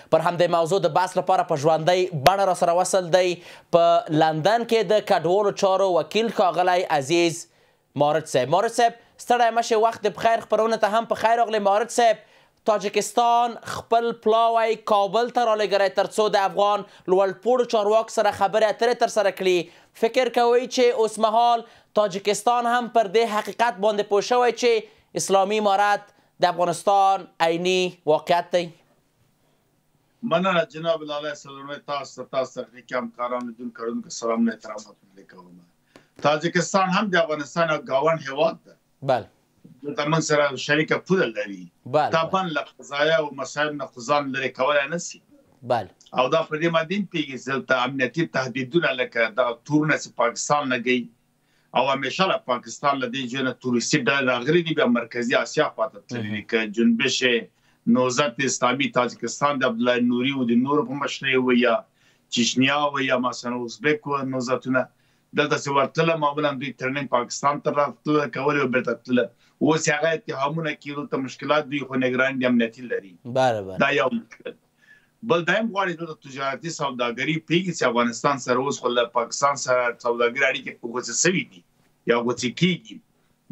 پر همدې موضوع د بحث لپاره په ژوندۍ بڼه راسره وصل دی په لندن کې د کډوالو چارو وکیل ښاغلی عزیز مارد صاحب. مارد صاحب ستړی مه شئ، وخت بخیر، خپرونه ته هم په خیر راغلی. مارد صاحب، تاجکستان خپل پلاوی کابل ته رالیږلی تر څو د افغان لوړپوړو چارواکو سره خبرې اترې ترسره کړي. فکر کوئ چې اوس مهال تاجکستان هم پر دې حقیقت باندې پوه شوی چې اسلامي امارت د افغانستان عیني واقعیت دی؟ مننه جناب لالی سلامي، تاسو تخنیکي همکارانو لیدونکو سلامونه احترامات ولیکوم. تاجکستان هم د افغانستان یو ګاونډ هېواد ده. بله. دلته موږ سره شریکه پوله لري. طبعا له قضایا او مسایل نه خو ځان لرې کولی نه شي. بله. او دا په دې باندې پوهېږي چې دلته امنیتي تهدیدونه لکه دغه تورونه چې پاکستان نه کوي او همیشه له پاکستان له دې ځایه نه تورستي ډلې راغلي دي، بیا مرکزي اسیا خواته تللي دي، که جنبش نوزت اسلامی تاجکستان د عبدالله نوري او د نورو په مشرۍ و یا چشنیا و یا مثلا ازبک و نوزتونه دلته چې ورتله معمولا دوی ترننګ پاکستان ته راتله کولې او بیرته تله. اوس هغه اتهامونه کېدو ته مشکلات دوی خو نګراني د امنیتي لري. دا یو مشکل. بل دا هم غواړي دلته تجارتي سوداګري پرېږدي چې افغانستان سره اوس خو له پاکستان سره سوداګري اړیکې په غوڅې سوي دي یا غوڅې کېږي.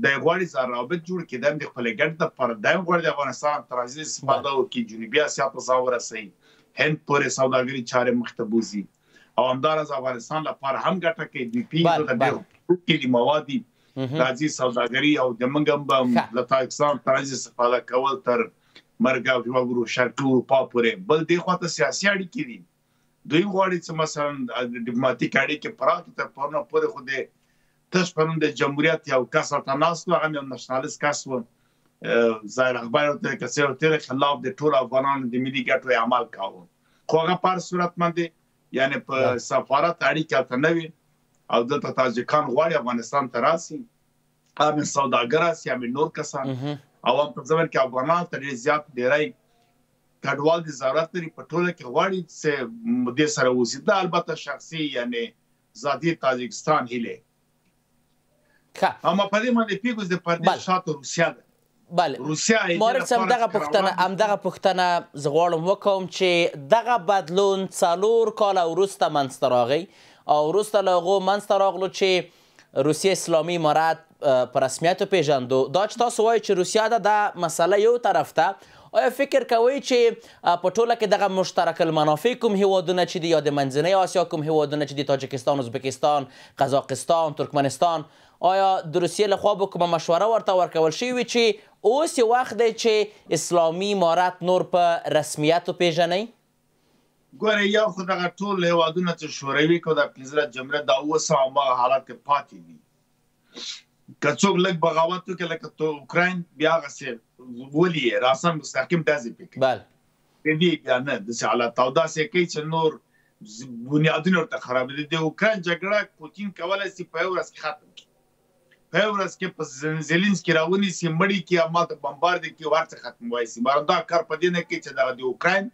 دا غواړي چې روابط جوړ کړي، دا هم د خپلې ګټې دپاره، دا هم غواړي د افغانستان ترانزیت استفاده وکړي، جنوبي اسیا ته ځان ورسوي، هند پورې سوداګري چارې مخ ته بوځي او همداراز افغانستان لپاره هم ګټه کوي. دوی پوهېږي دلته ډېر کلي مواد دي، راځي سوداګري او د موږ هم به له تاجکستان ترانزیت استفاده کول تر مرګ او شرقي اروپا پورې. بل دې خواته سیاسي اړیکې دي. دوی غواړي چې مثلا ډیپلوماتیک اړیکې پراخې تر پرونه پورې خو د تش پرون د جمهوریت یو کس ورته ناست و، هغه یو نشنالیست کس و، ظاهر اخبار ورته کسې ورته خلاف د ټولو افغانانو د ملي ګټو عمل کاوه، خو هغه په هر صورت باندې یعنی په سفارت اړیکې هلته نه وي او دلته تاجکان غواړي افغانستان ته راسي، هم سوداګر راسي، هم نور کسان او هم په ځمن کې افغانان ته ډېر زیات ډېری کډوال د ضرورت لري په ټوله کې غواړي چې دې سره اوسي. دا البته شخصي یعنی ذاتي تاجکستان هیله. اما په دې باندې پیګوز د پردې شاته روسیا ده. بله. مارد صاحب همدغه پوښتنه زه غواړم وکړم چې دغه بدلون 4 کاله وروسته منځته راغی او وروسته له هغو منځته راغلو چې روسیې اسلامي امارت په رسمیت وپېژندو. دا چې تاسو وایئ چې روسیا ته دا مسله یو طرف ته، آیا فکر کوئ چې په ټوله کې دغه مشترک المنافع کوم هیوادونه چې دي یا د منځنۍ اسیا کوم هیوادونه چې دي، تاجکستان، ازبکستان، قزاقستان، ترکمنستان، آیا د روسیې لخوا به کومه مشوره ورته ورکول شوې وي چې اوس یې وخت دی چې اسلامي امارت نور په رسمیت وپېژنئ؟ ګوره یو خو دغه ټول هیوادونه چې شوروي که د پنځلس جمهوریت دا اوس هماغه حالت کې پاتې دي. که څوک لږ بغاوت وکړي لکه اوکراین، بیا هغسې ولي یې راسم مستحکم داسې فکر دې بیا نه داسې حالت او داسې کوي چې نور بنیادونه ورته خرابېدي. د اوکراین جګړه پوتین کولی شي په یو ورځ کې ختم کړي، په یو ورځ کې په زیلینسکي راونیسي، مړي کړي، همالته بمبارد کړي او هر څه ختمولی شي. مګر دا کار په دې نه کوي چې دغه د اوکراین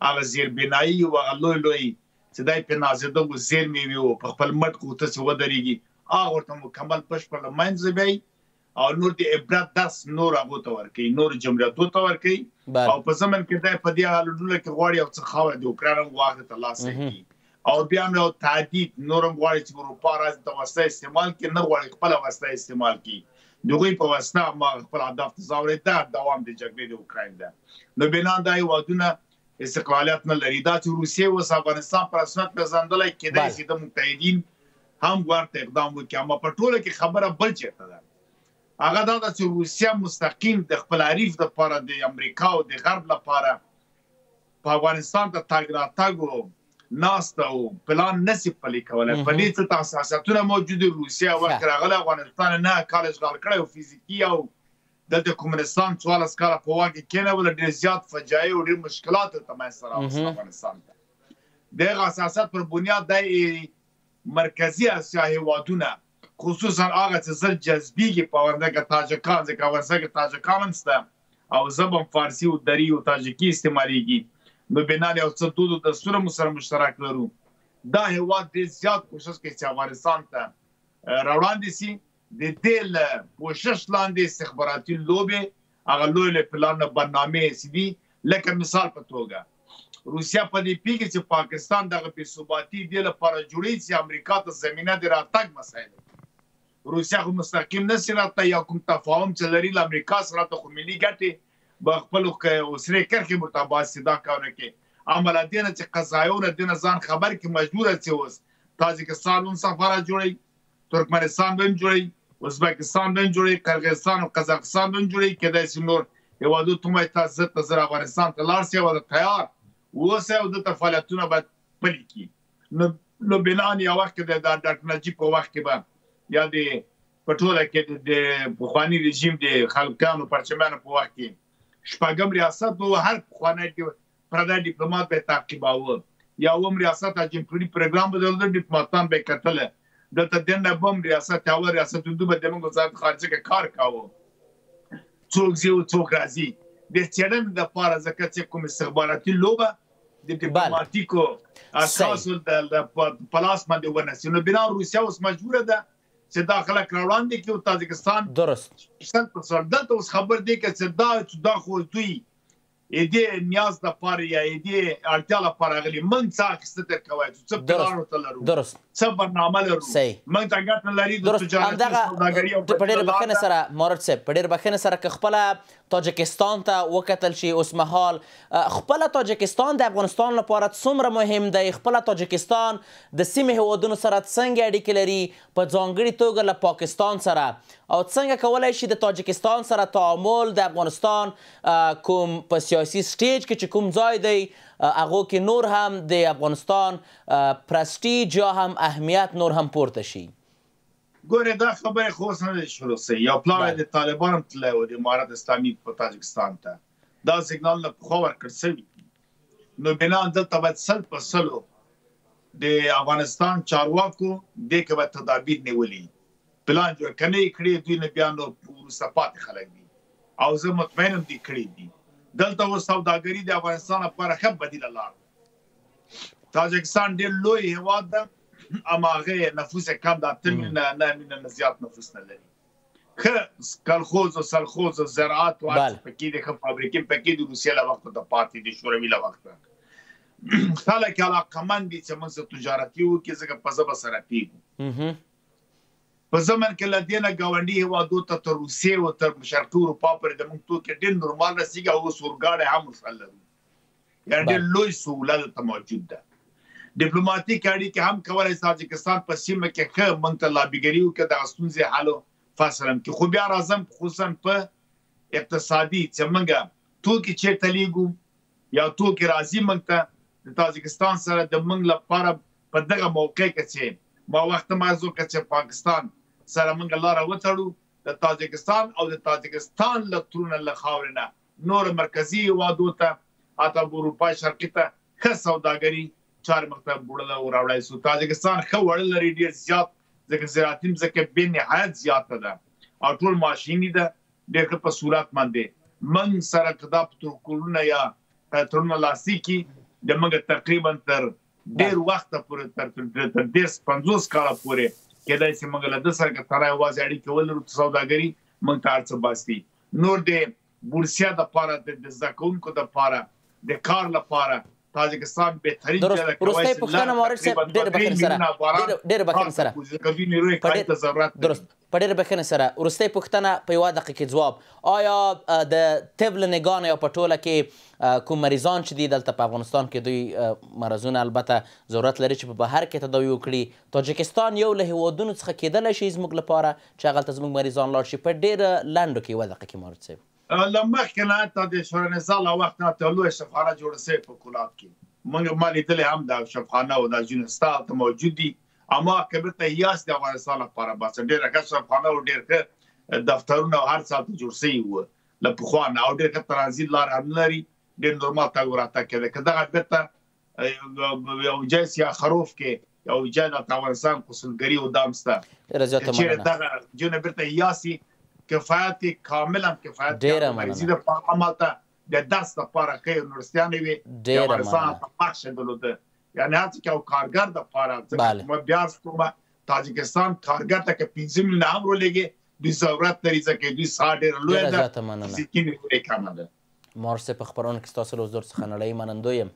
هغه زیربنایي او هغه لوی لوی چې دی پرې نازېده و زیرمې وي او په خپل مټ کې ورته ودرېږي، هغه ورته مکمل بشپړ له منځه بیایي او نور د عبرت درس نور هغو ته ورکوي، نور جمهوریتو ته ورکوي. او په زمن کې دی په دې حالتونو کې غواړي یو څه خاوره د اوکراین هم واخلي ترلاسه کړي او بیا هم یو تهدید نور هم غواړي چې اروپا راځي ته وسله استعمال کړي، نه غواړي خپله وسله استعمال کړي، د هغوی په وسله هماغه خپل هدف ته ځوړي. دا دوام د جګړې د اوکراین ده. نو بنا دا هېوادونه استقلالیت نه لري. دا چې روسیې اوس افغانستان په رسمیت پېژندلی، کېدای شي د متحدین هم ورته اقدام وکړي. اما په ټوله کې خبره بل چېرته ده، هغه دا ده چې روسیه مستقیم د خپل حریف دپاره د امریکا او د غرب لپاره په افغانستان ته تګ راتګ او ناسته او پلان نشي پلي کولی. په دې څه تاساساتونه موجود دي. روسیه وخت راغلی افغانستان نه کال اشغال کړی او فزیکي او دلته کومنستان 14 کاله په واک کې کېنوله، ډېر زیات فجایع او ډېر مشکلات ورته منځته راوستل افغانستان ته. د هغه اساسات پر بنیاد د مرکزي اسیا هېوادونه خصوصا هغه چې زر جذبېږي په افغانستان کې تاجکان، ځکه افغانستان کې تاجکان هم شته او ژبه هم فارسي او دري او تاجکي استعمالېږي. نو بنا یو څه دود او دستور هم سره مشترک لرو. دا هېواد ډېر زیات کوښښ کوي چې افغانستان ته راوړاندې شي. د دې له کوښښ لاندې استخباراتي لوبې، هغه لوی لوی پلانونه، برنامې چې دي، لکه مثال په توګه روسیا په دې پیږي چې پاکستان دغه بې ثباتي دې لپاره جوړوي چې امریکا ته زمینه د راتګ مسایل روسیا خو مستقیم نه سي راته یا کوم تفاهم چې لري له امریکا سره ته خو ملي ګټې به خپل اوسرې کرښې مرتبط سي دا کارونه کې عمل دې نه چې قضایونه دې نه ځان خبر کې مجبوره چې اوس تاجکستان هم سفاره جوړوي ترکمنستان به هم جوړوي ازبکستان به هم جوړوي قرغیزستان او قزاقستان به هم جوړوي کېدای سي نور هېوادو ته وایي تاسو ته زر افغانستان ته لاړ سئ او تیار اوسه او دلته فعالیتونه باید پلي کړي نو بنان یو وخت کې د ډاکټر نجیب په وخت کې به یا د په ټوله کې د پخواني رژیم د خلکانو پرچمانو په وخت کې شپږم ریاست و هر پخوانی پردی ډیپلوماټ به تعقیباوه یا اووم ریاست اجنټوري پروګرام به د ډیپلوماټان به کتل دلته دنده بم ریاست اول ریاست دوی به د موږ وزارت خارجه کې کار کاوه څوک زی او څوک راځي د څېړنې لپاره ځکه چې کوم استخباراتي لوبه د ډیپلوماټیکو اساسو د پلاس باندې ونسي نو بنا روسیا اوس مجبوره ده چې دا خلک راوړاندې کړي او تاجکستان درست 100% دلته اوس خبر دی چې دا خو دوی دې نیاز لپاره یا دې اړتیا لپاره غلي موږ څه اخیسته تر کوي چې څه پلان ولرو درست څه برنامه لرو موږ ته ګټه لري د تجارت سوداګري او په ډېر بخښنې سره مورد صاحب په ډېر بخښنې سره که خپله تاجکستان ته وکتل شي اوس مهال خپله تاجکستان د افغانستان لپاره څومره مهم دی خپله تاجکستان د سیمې هېوادونو سره څنګه اړیکې لري په ځانګړې توګه له پاکستان سره او څنګه کولی شي د تاجکستان سره تعامل د افغانستان کوم په سیاسي سټیج کې چې کوم ځای دی هغو کې نور هم د افغانستان پرستیج یا هم اهمیت نور هم پورته شي ګوره دا خبره خو اوس نه دی شروع سوی یو پلاوی د طالبان هم تللی و د امارت اسلامي په تاجکستان ته دا سیګنال نه پخوا ورکړل سوي نو بنا دلته باید 100% د افغانستان چارواکو دې کې باید تدابیر نیولي پلان جوړ کنه یې کړی دوی نه بیا نو وروسته پاتې خلک دي او زه مطمئن یم دې کړي دي دلته اوس سوداګري د افغانستان لپاره ښه بدیله لار تاجکستان ډېر لوی هېواد ده اما هغه نفوس کم ده 8 میلیونه نه زیات نفوس نه لري ښه کلخوز او سلخوز او زراعت او پکې د ښه فابریکې پکې د روسیې له وخته د پاتې د شوروي له وخته خلک علاقمند دي چې موږ تجارتي وکړو ځکه په ژبه سره پیږو په زمن کې له دې نه ګاونډي هېوادو ته تر روسیې او تر شرقي اروپا پورې د موږ توکي ډېر نورمال رسېږي او اوس اورګاډی هم ورسره لرو یعنې ډېر لوی سهولت ته موجود ده ډیپلوماټیک اړیکې هم کولای تاجکستان په سیمه کې ښه موږ ته لابیګري وکړي دغه ستونزې حل فصلا کې خو بیا راځم خصوصا په اقتصادي چې موږ توکي چېرته لیږو یا توکي راځي موږ ته د تاجکستان سره د موږ لپاره په دغه موقع کې چې ما وخت مازو کې چې پاکستان سره موږ لاره وتړو د تاجکستان او د تاجکستان له ترونه له خاورې نه نور مرکزي هېوادو ته حتی اروپا شرقي ته ښه سوداګري چار مکتب بوړله او راوړی سو تاجکستان ښه وړل لري ډېر زیات ځکه زراعتي مځکه بې نهایت زیاته ده او ټول ماشیني ده ډېر ښه په صورت باندې موږ سره که دا پروتوکولونه یا تړونونه لاسلیک کړي د موږ تقریبا تر ډېر وخته پورې تر 10-50 کاله پورې کېدای شي موږ له ده سره که تړی یوازې اړیکې ولرو سوداګري موږ ته هر څه باسي نور د بورسیا دپاره د زده کوونکو دپاره د کار لپاره تاجکستان بهترین ځای ده وروستۍ پوښتنه مورد صاحب ډېر بخښنې سره درست په ډېر بخښنې سره وروستۍ پوښتنه په یوه دقیقه کې ځواب آیا د طب له نګاه نه یا په ټوله کې کوم مریضان چې دي دلته په افغانستان کې دوی مرضونه البته ضرورت لري چې په بهر کې تداوي وکړي تاجکستان یو له هېوادونو څخه کېدلی شي زموږ لپاره چې هغلته زموږ مریضان لاړ شي په ډېره لنډو کې یوه دقیقه کې مورد صاحب له مخکې نه حتی د شورنزا له وخت نه ته لویه شفخانه جوړه سوې په کولاب کې ما لیدلې هم دا شفخانه او دا ځینې ستا هلته موجود دي اما که بیرته یاست د افغانستان لپاره بس ډېره ښه شفخانه او ډېر ښه دفترونه او هر څه هلته جوړ سوي وو له پخوا نه او ډېر ښه ترانزیت لاره هم لري ډېر نورمال تګ وراتګ کېده که دغه بیرته یو ځای سي خروف کې یو ځای د افغانستان قوسلګري او دام شته که چېرې دغه ځایونه بیرته یاسي کفایت کاملا کفایت ډېره مریضي د عملته د درس لپاره ښه یونیورسټیانې وي د افغانستان په پخشه درلوده یعنې هر څه کې یو کارګر دپاره ما بیا عرض کومه تاجکستان کارګر ته که 15 میلیونه هم ولېږي دوی ضرورت لري ځکه دوی ساحه ډېره لویه ده فزیکي نیټورۍ کمه ده مورد صاحب په خپرونه کې ستاسو له حضور څخه نړۍ منندوی یم